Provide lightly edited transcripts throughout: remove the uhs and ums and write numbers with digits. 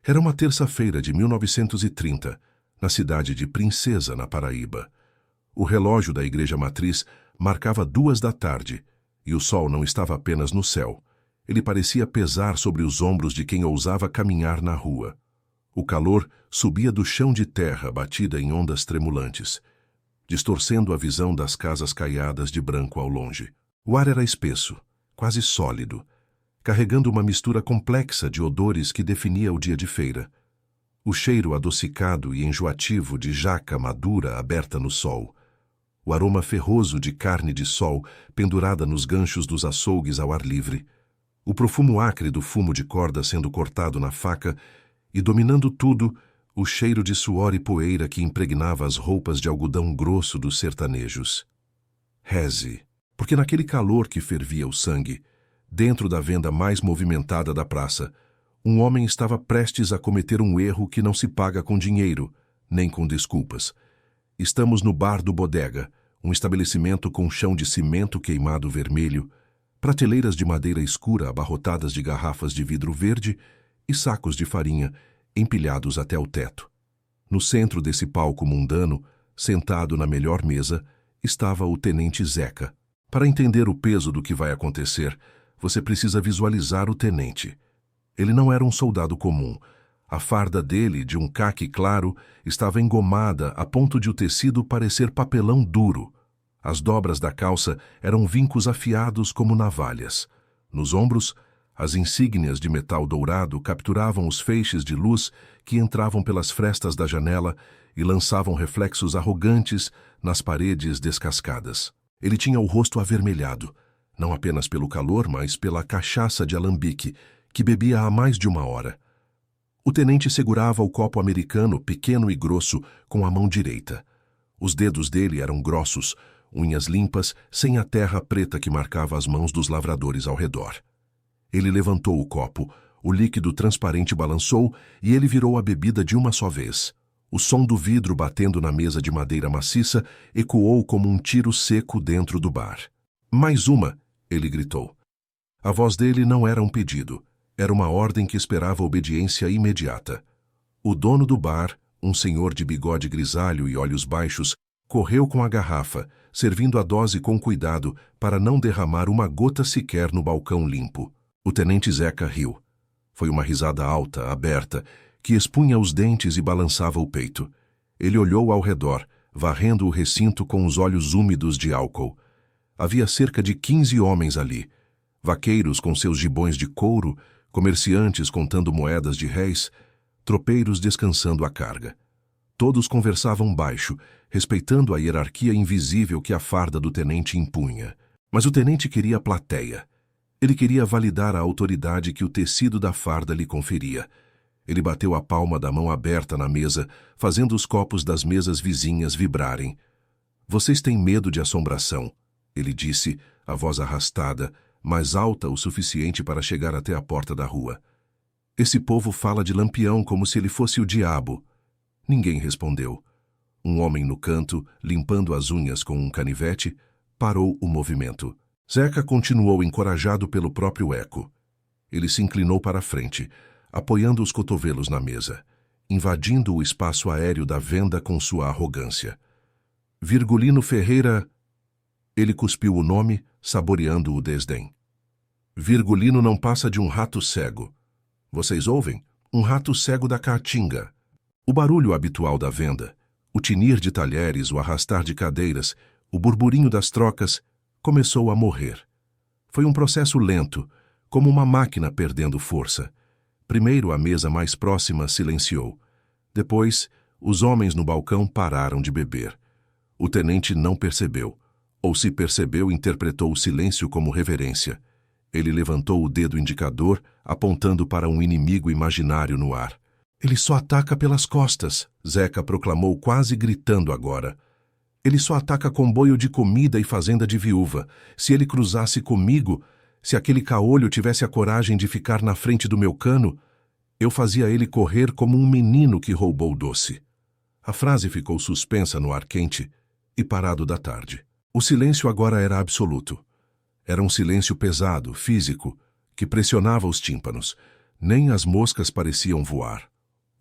Era uma terça-feira de 1930, na cidade de Princesa, na Paraíba. O relógio da igreja matriz marcava 2 da tarde, e o sol não estava apenas no céu. Ele parecia pesar sobre os ombros de quem ousava caminhar na rua. O calor subia do chão de terra batida em ondas tremulantes, distorcendo a visão das casas caiadas de branco ao longe. O ar era espesso, quase sólido, carregando uma mistura complexa de odores que definia o dia de feira. O cheiro adocicado e enjoativo de jaca madura aberta no sol. O aroma ferroso de carne de sol pendurada nos ganchos dos açougues ao ar livre. O profumo acre do fumo de corda sendo cortado na faca e, dominando tudo, o cheiro de suor e poeira que impregnava as roupas de algodão grosso dos sertanejos. Reze, porque naquele calor que fervia o sangue, dentro da venda mais movimentada da praça, um homem estava prestes a cometer um erro que não se paga com dinheiro, nem com desculpas. Estamos no bar do Bodega, um estabelecimento com chão de cimento queimado vermelho, prateleiras de madeira escura abarrotadas de garrafas de vidro verde e sacos de farinha empilhados até o teto. No centro desse palco mundano, sentado na melhor mesa, estava o tenente Zeca. Para entender o peso do que vai acontecer, você precisa visualizar o tenente. Ele não era um soldado comum. A farda dele, de um caque claro, estava engomada a ponto de o tecido parecer papelão duro. As dobras da calça eram vincos afiados como navalhas. Nos ombros, as insígnias de metal dourado capturavam os feixes de luz que entravam pelas frestas da janela e lançavam reflexos arrogantes nas paredes descascadas. Ele tinha o rosto avermelhado, não apenas pelo calor, mas pela cachaça de alambique, que bebia há mais de 1 hora. O tenente segurava o copo americano pequeno e grosso com a mão direita. Os dedos dele eram grossos, unhas limpas, sem a terra preta que marcava as mãos dos lavradores ao redor. Ele levantou o copo, o líquido transparente balançou e ele virou a bebida de uma só vez. O som do vidro batendo na mesa de madeira maciça ecoou como um tiro seco dentro do bar. "Mais uma!" ele gritou. A voz dele não era um pedido. Era uma ordem que esperava obediência imediata. O dono do bar, um senhor de bigode grisalho e olhos baixos, correu com a garrafa, servindo a dose com cuidado para não derramar uma gota sequer no balcão limpo. O tenente Zeca riu. Foi uma risada alta, aberta, que expunha os dentes e balançava o peito. Ele olhou ao redor, varrendo o recinto com os olhos úmidos de álcool. Havia cerca de 15 homens ali. Vaqueiros com seus gibões de couro, comerciantes contando moedas de réis, tropeiros descansando a carga. Todos conversavam baixo, respeitando a hierarquia invisível que a farda do tenente impunha. Mas o tenente queria a plateia. Ele queria validar a autoridade que o tecido da farda lhe conferia. Ele bateu a palma da mão aberta na mesa, fazendo os copos das mesas vizinhas vibrarem. "Vocês têm medo de assombração", ele disse, a voz arrastada, mais alta o suficiente para chegar até a porta da rua. "Esse povo fala de Lampião como se ele fosse o diabo." Ninguém respondeu. Um homem no canto, limpando as unhas com um canivete, parou o movimento. Zeca continuou encorajado pelo próprio eco. Ele se inclinou para a frente, apoiando os cotovelos na mesa, invadindo o espaço aéreo da venda com sua arrogância. "Virgulino Ferreira..." Ele cuspiu o nome, saboreando o desdém. "Virgulino não passa de um rato cego. Vocês ouvem? Um rato cego da caatinga." O barulho habitual da venda, o tinir de talheres, o arrastar de cadeiras, o burburinho das trocas, começou a morrer. Foi um processo lento, como uma máquina perdendo força. Primeiro a mesa mais próxima silenciou. Depois, os homens no balcão pararam de beber. O tenente não percebeu, ou se percebeu, interpretou o silêncio como reverência. Ele levantou o dedo indicador, apontando para um inimigo imaginário no ar. "Ele só ataca pelas costas", Zeca proclamou, quase gritando agora. "Ele só ataca comboio de comida e fazenda de viúva. Se ele cruzasse comigo, se aquele caolho tivesse a coragem de ficar na frente do meu cano, eu fazia ele correr como um menino que roubou doce." A frase ficou suspensa no ar quente e parado da tarde. O silêncio agora era absoluto. Era um silêncio pesado, físico, que pressionava os tímpanos. Nem as moscas pareciam voar.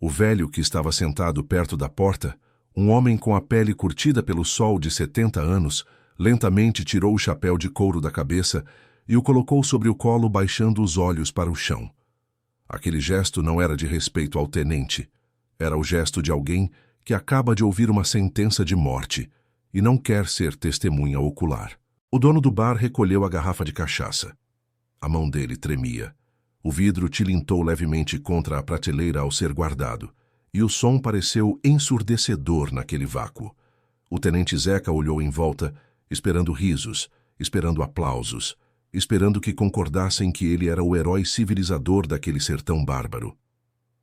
O velho que estava sentado perto da porta, um homem com a pele curtida pelo sol de 70 anos, lentamente tirou o chapéu de couro da cabeça e o colocou sobre o colo, baixando os olhos para o chão. Aquele gesto não era de respeito ao tenente. Era o gesto de alguém que acaba de ouvir uma sentença de morte e não quer ser testemunha ocular. O dono do bar recolheu a garrafa de cachaça. A mão dele tremia. O vidro tilintou levemente contra a prateleira ao ser guardado, e o som pareceu ensurdecedor naquele vácuo. O tenente Zeca olhou em volta, esperando risos, esperando aplausos, esperando que concordassem que ele era o herói civilizador daquele sertão bárbaro.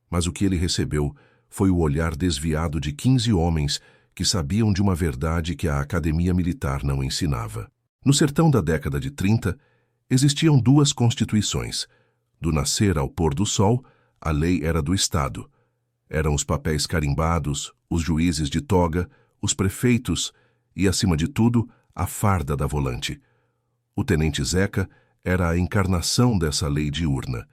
Mas o que ele recebeu foi o olhar desviado de 15 homens que sabiam de uma verdade que a Academia Militar não ensinava. No sertão da década de 30, existiam duas constituições. Do nascer ao pôr do sol, a lei era do Estado. Eram os papéis carimbados, os juízes de toga, os prefeitos e, acima de tudo, a farda da volante. O tenente Zeca era a encarnação dessa lei diurna.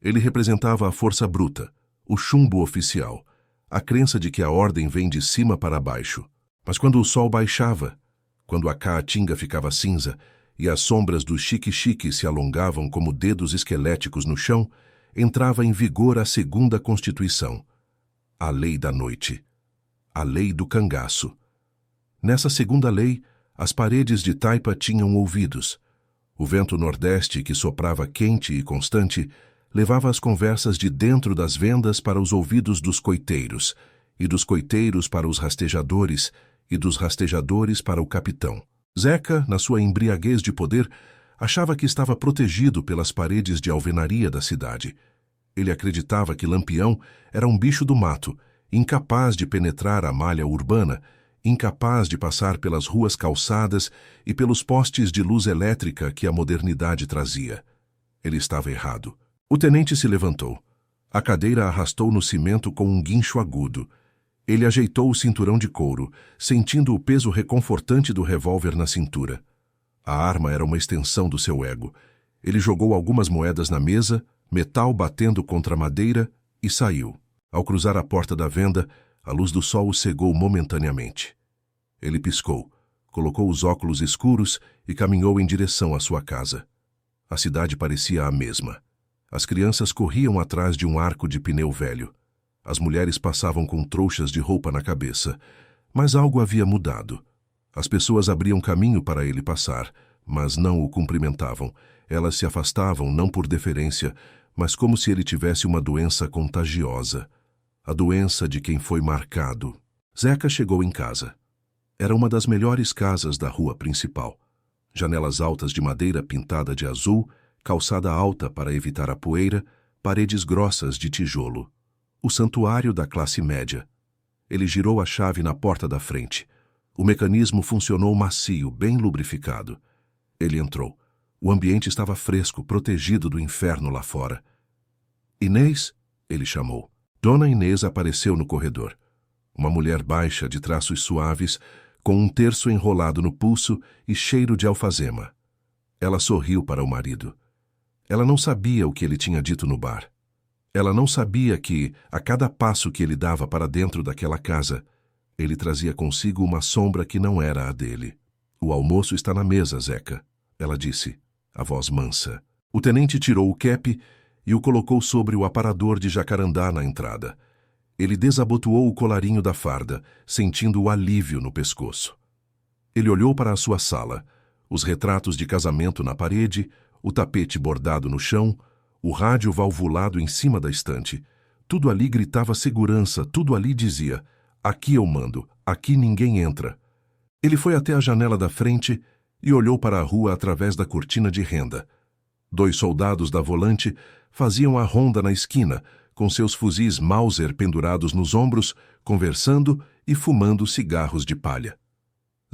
Ele representava a força bruta, o chumbo oficial, a crença de que a ordem vem de cima para baixo. Mas quando o sol baixava, quando a caatinga ficava cinza e as sombras do xique-xique se alongavam como dedos esqueléticos no chão, entrava em vigor a segunda Constituição, a lei da noite, a lei do cangaço. Nessa segunda lei, as paredes de taipa tinham ouvidos. O vento nordeste, que soprava quente e constante, levava as conversas de dentro das vendas para os ouvidos dos coiteiros, e dos coiteiros para os rastejadores, e dos rastejadores para o capitão. Zeca, na sua embriaguez de poder, achava que estava protegido pelas paredes de alvenaria da cidade. Ele acreditava que Lampião era um bicho do mato, incapaz de penetrar a malha urbana, incapaz de passar pelas ruas calçadas e pelos postes de luz elétrica que a modernidade trazia. Ele estava errado. O tenente se levantou. A cadeira arrastou no cimento com um guincho agudo. Ele ajeitou o cinturão de couro, sentindo o peso reconfortante do revólver na cintura. A arma era uma extensão do seu ego. Ele jogou algumas moedas na mesa, metal batendo contra a madeira, e saiu. Ao cruzar a porta da venda, a luz do sol o cegou momentaneamente. Ele piscou, colocou os óculos escuros e caminhou em direção à sua casa. A cidade parecia a mesma. As crianças corriam atrás de um arco de pneu velho. As mulheres passavam com trouxas de roupa na cabeça, mas algo havia mudado. As pessoas abriam caminho para ele passar, mas não o cumprimentavam. Elas se afastavam não por deferência, mas como se ele tivesse uma doença contagiosa. A doença de quem foi marcado. Zeca chegou em casa. Era uma das melhores casas da rua principal. Janelas altas de madeira pintada de azul, calçada alta para evitar a poeira, paredes grossas de tijolo. O santuário da classe média. Ele girou a chave na porta da frente. O mecanismo funcionou macio, bem lubrificado. Ele entrou. O ambiente estava fresco, protegido do inferno lá fora. Inês, ele chamou. Dona Inês apareceu no corredor. Uma mulher baixa, de traços suaves, com um terço enrolado no pulso e cheiro de alfazema. Ela sorriu para o marido. Ela não sabia o que ele tinha dito no bar. Ela não sabia que, a cada passo que ele dava para dentro daquela casa, ele trazia consigo uma sombra que não era a dele. O almoço está na mesa, Zeca, ela disse, a voz mansa. O tenente tirou o cap e o colocou sobre o aparador de jacarandá na entrada. Ele desabotoou o colarinho da farda, sentindo o alívio no pescoço. Ele olhou para a sua sala, os retratos de casamento na parede, o tapete bordado no chão, o rádio valvulado em cima da estante. Tudo ali gritava segurança, tudo ali dizia: aqui eu mando, aqui ninguém entra. Ele foi até a janela da frente e olhou para a rua através da cortina de renda. 2 soldados da volante faziam a ronda na esquina, com seus fuzis Mauser pendurados nos ombros, conversando e fumando cigarros de palha.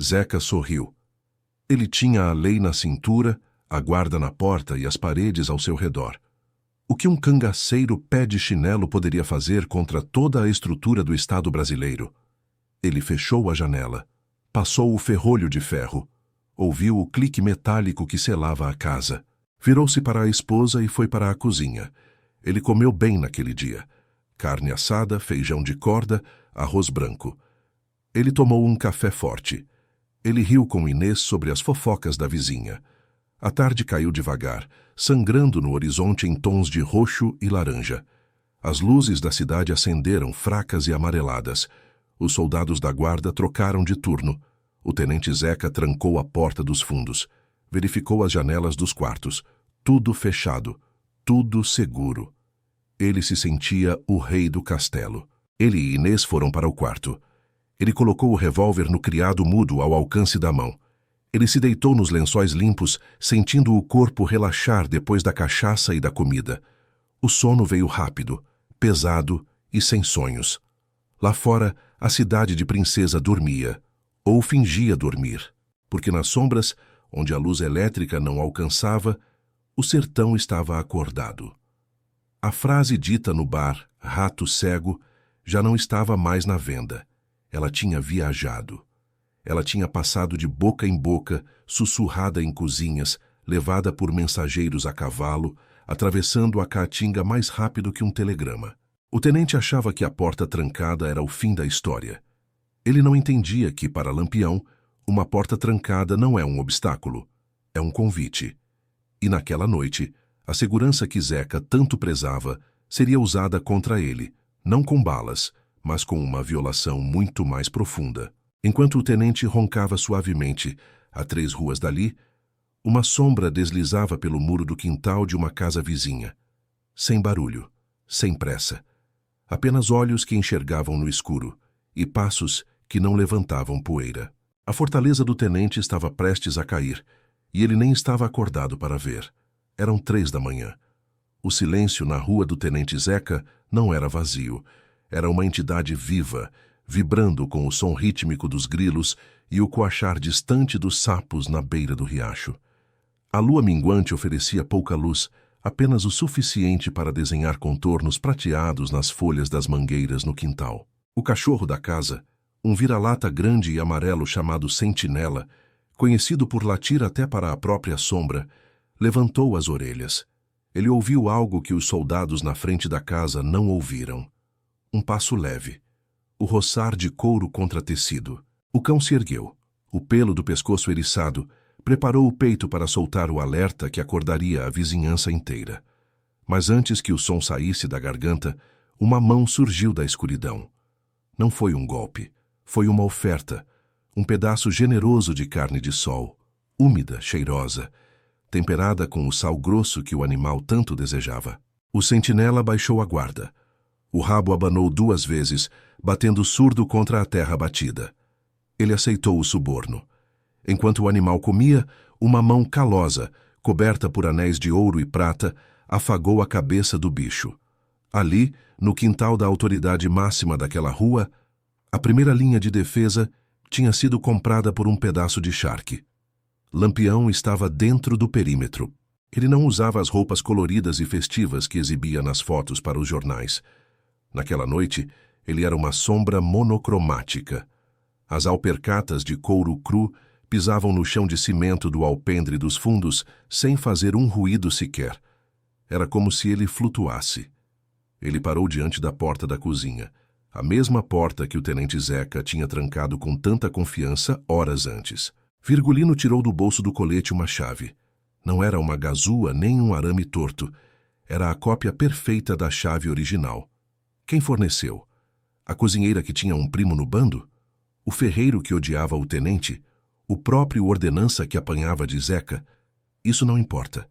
Zeca sorriu. Ele tinha a lei na cintura, a guarda na porta e as paredes ao seu redor. O que um cangaceiro pé de chinelo poderia fazer contra toda a estrutura do Estado brasileiro? Ele fechou a janela, passou o ferrolho de ferro, ouviu o clique metálico que selava a casa. Virou-se para a esposa e foi para a cozinha. Ele comeu bem naquele dia. carne assada, feijão de corda, arroz branco. Ele tomou um café forte. Ele riu com Inês sobre as fofocas da vizinha. A tarde caiu devagar, sangrando no horizonte em tons de roxo e laranja. As luzes da cidade acenderam, fracas e amareladas. Os soldados da guarda trocaram de turno. O tenente Zeca trancou a porta dos fundos. Verificou as janelas dos quartos. Tudo fechado. Tudo seguro. Ele se sentia o rei do castelo. Ele e Inês foram para o quarto. Ele colocou o revólver no criado mudo ao alcance da mão. Ele se deitou nos lençóis limpos, sentindo o corpo relaxar depois da cachaça e da comida. O sono veio rápido, pesado e sem sonhos. Lá fora, a cidade de Princesa dormia, ou fingia dormir, porque nas sombras, onde a luz elétrica não alcançava, o sertão estava acordado. A frase dita no bar, rato cego, já não estava mais na venda. Ela tinha viajado. Ela tinha passado de boca em boca, sussurrada em cozinhas, levada por mensageiros a cavalo, atravessando a caatinga mais rápido que um telegrama. O tenente achava que a porta trancada era o fim da história. Ele não entendia que, para Lampião, uma porta trancada não é um obstáculo, é um convite. E naquela noite, a segurança que Zeca tanto prezava seria usada contra ele, não com balas, mas com uma violação muito mais profunda. Enquanto o tenente roncava suavemente, a 3 ruas dali, uma sombra deslizava pelo muro do quintal de uma casa vizinha. Sem barulho, sem pressa. Apenas olhos que enxergavam no escuro e passos que não levantavam poeira. A fortaleza do tenente estava prestes a cair e ele nem estava acordado para ver. Eram 3 da manhã. O silêncio na rua do tenente Zeca não era vazio. Era uma entidade viva, vibrando com o som rítmico dos grilos e o coachar distante dos sapos na beira do riacho. A lua minguante oferecia pouca luz, apenas o suficiente para desenhar contornos prateados nas folhas das mangueiras no quintal. O cachorro da casa, um vira-lata grande e amarelo chamado Sentinela, conhecido por latir até para a própria sombra, levantou as orelhas. Ele ouviu algo que os soldados na frente da casa não ouviram. Um passo leve. O roçar de couro contra tecido. O cão se ergueu. O pelo do pescoço eriçado preparou o peito para soltar o alerta que acordaria a vizinhança inteira. Mas antes que o som saísse da garganta, uma mão surgiu da escuridão. Não foi um golpe. Foi uma oferta. Um pedaço generoso de carne de sol, úmida, cheirosa, temperada com o sal grosso que o animal tanto desejava. O sentinela baixou a guarda. O rabo abanou 2 vezes, batendo surdo contra a terra batida. Ele aceitou o suborno. Enquanto o animal comia, uma mão calosa, coberta por anéis de ouro e prata, afagou a cabeça do bicho. Ali, no quintal da autoridade máxima daquela rua, a primeira linha de defesa tinha sido comprada por um pedaço de charque. Lampião estava dentro do perímetro. Ele não usava as roupas coloridas e festivas que exibia nas fotos para os jornais. Naquela noite, ele era uma sombra monocromática. As alpercatas de couro cru pisavam no chão de cimento do alpendre dos fundos sem fazer um ruído sequer. Era como se ele flutuasse. Ele parou diante da porta da cozinha, a mesma porta que o tenente Zeca tinha trancado com tanta confiança horas antes. Virgulino tirou do bolso do colete uma chave. Não era uma gazua nem um arame torto. Era a cópia perfeita da chave original. Quem forneceu? A cozinheira que tinha um primo no bando? O ferreiro que odiava o tenente? O próprio ordenança que apanhava de Zeca? Isso não importa.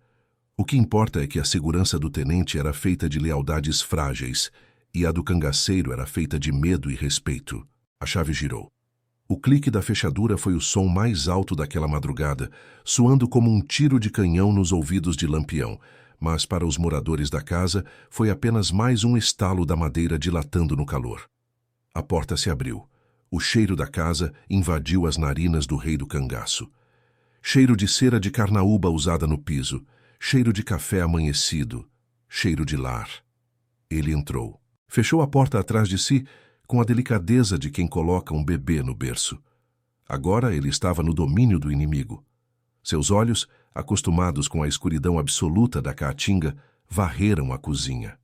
O que importa é que a segurança do tenente era feita de lealdades frágeis e a do cangaceiro era feita de medo e respeito. A chave girou. O clique da fechadura foi o som mais alto daquela madrugada, soando como um tiro de canhão nos ouvidos de Lampião, mas para os moradores da casa foi apenas mais um estalo da madeira dilatando no calor. A porta se abriu. O cheiro da casa invadiu as narinas do rei do cangaço. Cheiro de cera de carnaúba usada no piso, cheiro de café amanhecido, cheiro de lar. Ele entrou. Fechou a porta atrás de si com a delicadeza de quem coloca um bebê no berço. Agora ele estava no domínio do inimigo. Seus olhos, acostumados com a escuridão absoluta da caatinga, varreram a cozinha.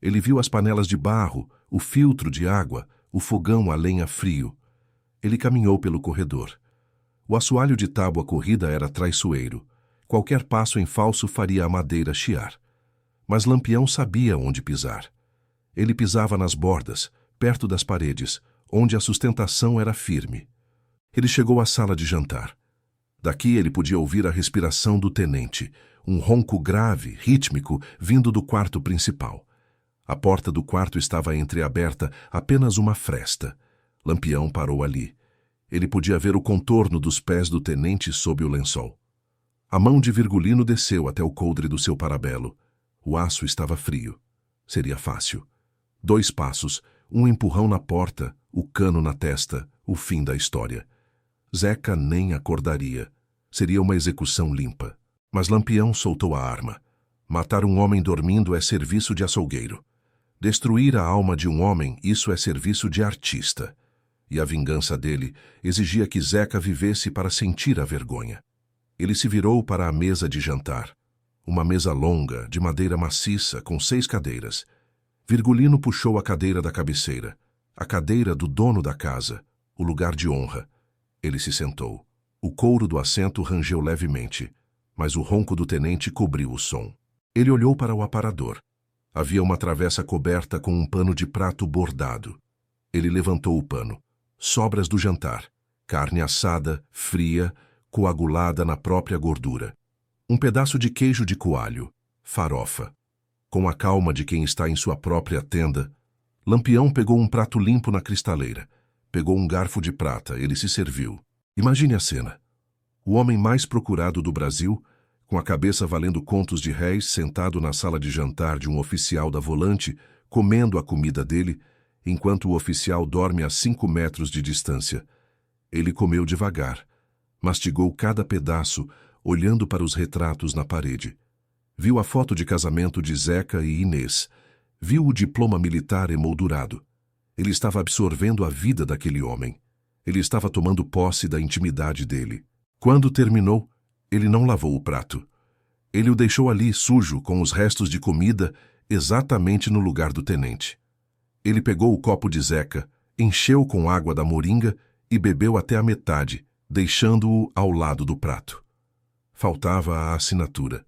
Ele viu as panelas de barro, o filtro de água, o fogão a lenha frio. Ele caminhou pelo corredor. O assoalho de tábua corrida era traiçoeiro. Qualquer passo em falso faria a madeira chiar. Mas Lampião sabia onde pisar. Ele pisava nas bordas, perto das paredes, onde a sustentação era firme. Ele chegou à sala de jantar. Daqui ele podia ouvir a respiração do tenente, um ronco grave, rítmico, vindo do quarto principal. A porta do quarto estava entreaberta, apenas uma fresta. Lampião parou ali. Ele podia ver o contorno dos pés do tenente sob o lençol. A mão de Virgulino desceu até o coldre do seu parabelo. O aço estava frio. Seria fácil. 2 passos, um empurrão na porta, o cano na testa, o fim da história. Zeca nem acordaria. Seria uma execução limpa. Mas Lampião soltou a arma. Matar um homem dormindo é serviço de açougueiro. Destruir a alma de um homem, isso é serviço de artista. E a vingança dele exigia que Zeca vivesse para sentir a vergonha. Ele se virou para a mesa de jantar. Uma mesa longa, de madeira maciça, com 6 cadeiras. Virgulino puxou a cadeira da cabeceira. A cadeira do dono da casa, o lugar de honra. Ele se sentou. O couro do assento rangeu levemente, mas o ronco do tenente cobriu o som. Ele olhou para o aparador. Havia uma travessa coberta com um pano de prato bordado. Ele levantou o pano. Sobras do jantar. Carne assada, fria, coagulada na própria gordura. Um pedaço de queijo de coalho. Farofa. Com a calma de quem está em sua própria tenda, Lampião pegou um prato limpo na cristaleira. Pegou um garfo de prata, ele se serviu. Imagine a cena. O homem mais procurado do Brasil, com a cabeça valendo contos de réis, sentado na sala de jantar de um oficial da volante, comendo a comida dele, enquanto o oficial dorme a 5 metros de distância. Ele comeu devagar, mastigou cada pedaço, olhando para os retratos na parede. Viu a foto de casamento de Zeca e Inês. Viu o diploma militar emoldurado. Ele estava absorvendo a vida daquele homem. Ele estava tomando posse da intimidade dele. Quando terminou, ele não lavou o prato. Ele o deixou ali sujo, com os restos de comida, exatamente no lugar do tenente. Ele pegou o copo de Zeca, encheu com água da moringa e bebeu até a metade, deixando-o ao lado do prato. Faltava a assinatura.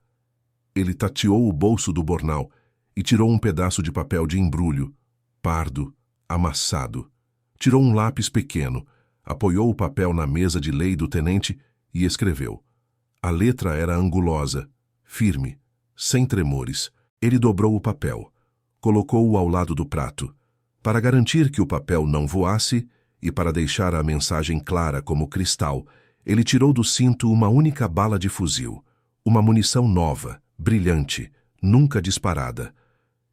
Ele tateou o bolso do bornal e tirou um pedaço de papel de embrulho, pardo, amassado. Tirou um lápis pequeno, apoiou o papel na mesa de lei do tenente e escreveu. A letra era angulosa, firme, sem tremores. Ele dobrou o papel, colocou-o ao lado do prato. Para garantir que o papel não voasse e para deixar a mensagem clara como cristal, ele tirou do cinto uma única bala de fuzil, uma munição nova, brilhante, nunca disparada.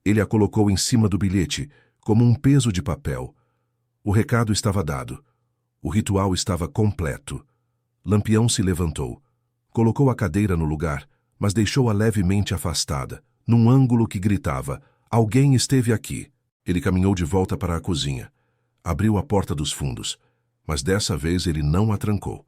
Ele a colocou em cima do bilhete, como um peso de papel. O recado estava dado. O ritual estava completo. Lampião se levantou. Colocou a cadeira no lugar, mas deixou-a levemente afastada, num ângulo que gritava: alguém esteve aqui. Ele caminhou de volta para a cozinha. Abriu a porta dos fundos, mas dessa vez ele não a trancou.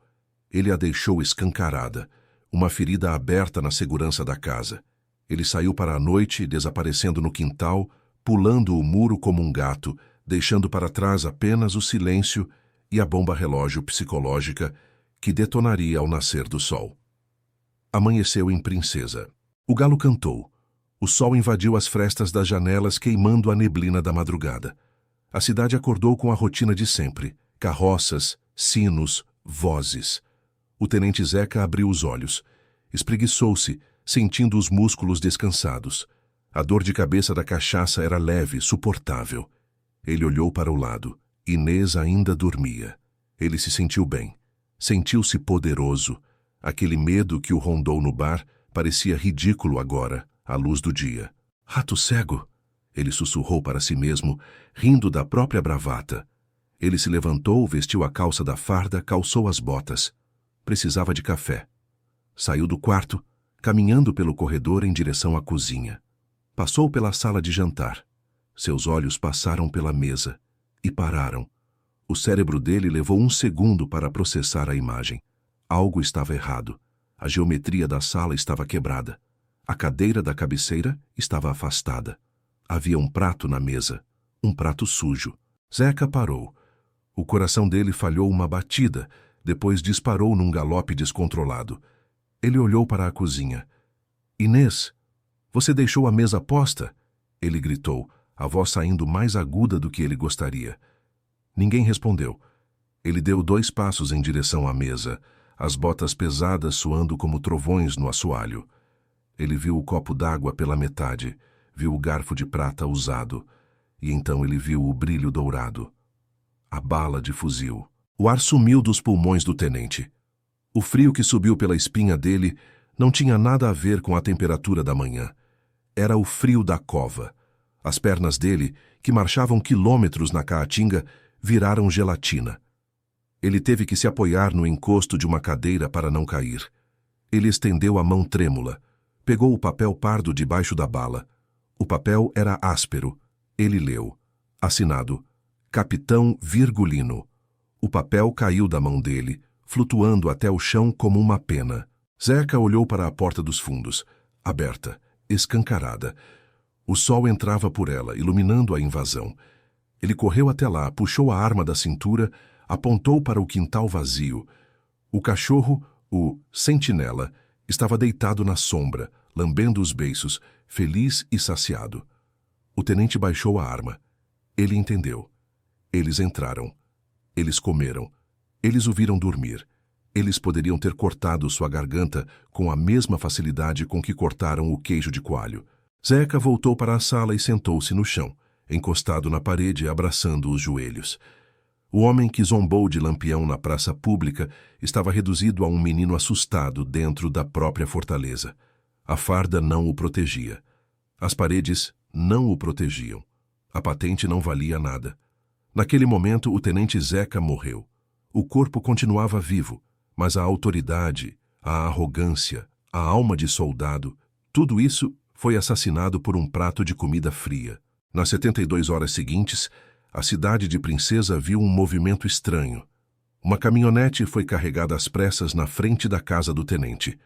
Ele a deixou escancarada, uma ferida aberta na segurança da casa. Ele saiu para a noite, desaparecendo no quintal, pulando o muro como um gato, deixando para trás apenas o silêncio e a bomba relógio psicológica que detonaria ao nascer do sol. Amanheceu em Princesa. O galo cantou. O sol invadiu as frestas das janelas, queimando a neblina da madrugada. A cidade acordou com a rotina de sempre. Carroças, sinos, vozes. O tenente Zeca abriu os olhos. Espreguiçou-se, sentindo os músculos descansados. A dor de cabeça da cachaça era leve, suportável. Ele olhou para o lado. Inês ainda dormia. Ele se sentiu bem. Sentiu-se poderoso. Aquele medo que o rondou no bar parecia ridículo agora, à luz do dia. Rato cego! Ele sussurrou para si mesmo, rindo da própria bravata. Ele se levantou, vestiu a calça da farda, calçou as botas. Precisava de café. Saiu do quarto, caminhando pelo corredor em direção à cozinha. Passou pela sala de jantar. Seus olhos passaram pela mesa e pararam. O cérebro dele levou 1 segundo para processar a imagem. Algo estava errado. A geometria da sala estava quebrada. A cadeira da cabeceira estava afastada. Havia um prato na mesa, um prato sujo. Zeca parou. O coração dele falhou uma batida, depois disparou num galope descontrolado. Ele olhou para a cozinha. Inês, você deixou a mesa posta? Ele gritou, a voz saindo mais aguda do que ele gostaria. Ninguém respondeu. Ele deu 2 passos em direção à mesa, as botas pesadas soando como trovões no assoalho. Ele viu o copo d'água pela metade, viu o garfo de prata usado, e então ele viu o brilho dourado. A bala de fuzil. O ar sumiu dos pulmões do tenente. O frio que subiu pela espinha dele não tinha nada a ver com a temperatura da manhã. Era o frio da cova. As pernas dele, que marchavam quilômetros na caatinga, viraram gelatina. Ele teve que se apoiar no encosto de uma cadeira para não cair. Ele estendeu a mão trêmula. Pegou o papel pardo debaixo da bala. O papel era áspero. Ele leu. Assinado, Capitão Virgulino. O papel caiu da mão dele, flutuando até o chão como uma pena. Zeca olhou para a porta dos fundos, aberta, escancarada. O sol entrava por ela, iluminando a invasão. Ele correu até lá, puxou a arma da cintura, apontou para o quintal vazio. O cachorro, o sentinela, estava deitado na sombra, lambendo os beiços, feliz e saciado. O tenente baixou a arma. Ele entendeu. Eles entraram. Eles comeram. Eles o viram dormir. Eles poderiam ter cortado sua garganta com a mesma facilidade com que cortaram o queijo de coalho. Zeca voltou para a sala e sentou-se no chão, encostado na parede, abraçando os joelhos. O homem que zombou de Lampião na praça pública estava reduzido a um menino assustado dentro da própria fortaleza. A farda não o protegia. As paredes não o protegiam. A patente não valia nada. Naquele momento, o tenente Zeca morreu. O corpo continuava vivo, mas a autoridade, a arrogância, a alma de soldado, tudo isso foi assassinado por um prato de comida fria. Nas 72 horas seguintes, a cidade de Princesa viu um movimento estranho. Uma caminhonete foi carregada às pressas na frente da casa do tenente.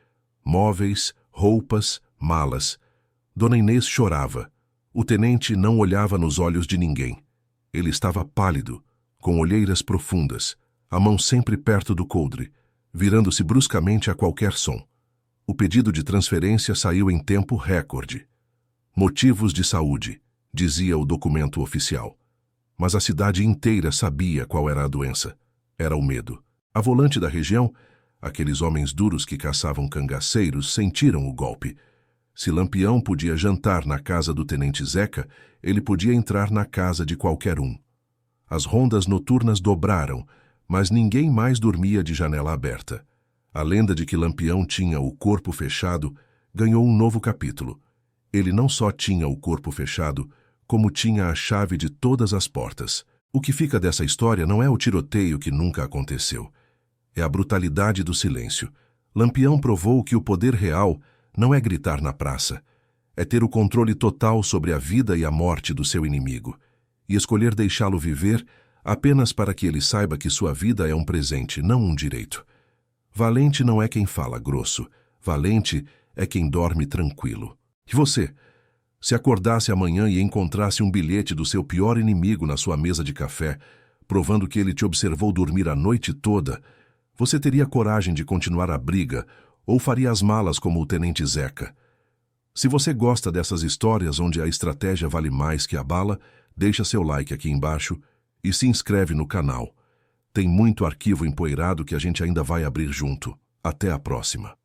Móveis, roupas, malas. Dona Inês chorava. O tenente não olhava nos olhos de ninguém. Ele estava pálido, com olheiras profundas, a mão sempre perto do coldre, virando-se bruscamente a qualquer som. O pedido de transferência saiu em tempo recorde. Motivos de saúde, dizia o documento oficial. Mas a cidade inteira sabia qual era a doença. Era o medo. A volante da região, aqueles homens duros que caçavam cangaceiros, sentiram o golpe. Se Lampião podia jantar na casa do tenente Zeca, ele podia entrar na casa de qualquer um. As rondas noturnas dobraram, mas ninguém mais dormia de janela aberta. A lenda de que Lampião tinha o corpo fechado ganhou um novo capítulo. Ele não só tinha o corpo fechado, como tinha a chave de todas as portas. O que fica dessa história não é o tiroteio que nunca aconteceu. É a brutalidade do silêncio. Lampião provou que o poder real não é gritar na praça. É ter o controle total sobre a vida e a morte do seu inimigo, e escolher deixá-lo viver apenas para que ele saiba que sua vida é um presente, não um direito. Valente não é quem fala grosso. Valente é quem dorme tranquilo. E você? Se acordasse amanhã e encontrasse um bilhete do seu pior inimigo na sua mesa de café, provando que ele te observou dormir a noite toda, você teria coragem de continuar a briga ou faria as malas como o tenente Zeca? Se você gosta dessas histórias onde a estratégia vale mais que a bala, deixa seu like aqui embaixo e se inscreve no canal. Tem muito arquivo empoeirado que a gente ainda vai abrir junto. Até a próxima.